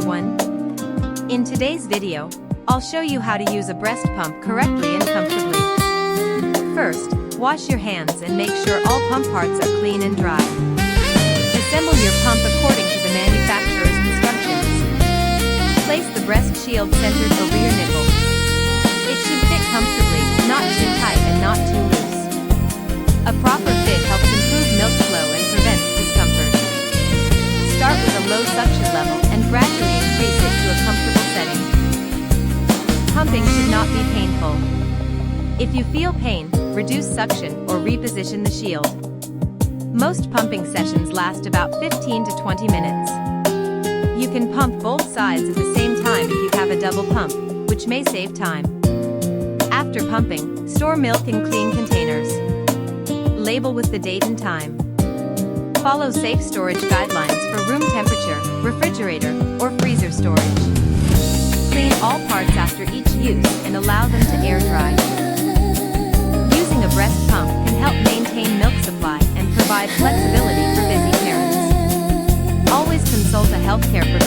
everyone! In today's video, I'll show you how to use a breast pump correctly and comfortably. First, wash your hands and make sure all pump parts are clean and dry. Assemble your pump according to the manufacturer's instructions. Place the breast shield centered over your nipple. It should fit comfortably, not too tight and not too loose. A proper fit helps improve milk flow and prevents discomfort. Start with a low suction level and gradually increase it to a comfortable setting. Pumping should not be painful. If you feel pain, reduce suction or reposition the shield. Most pumping sessions last about 15 to 20 minutes. You can pump both sides at the same time if you have a double pump, which may save time. After pumping, store milk in clean containers. Label with the date and time. Follow safe storage guidelines for room temperature, refrigerator, or freezer storage. Clean all parts after each use and allow them to air dry. Using a breast pump can help maintain milk supply and provide flexibility for busy parents. Always consult a healthcare professional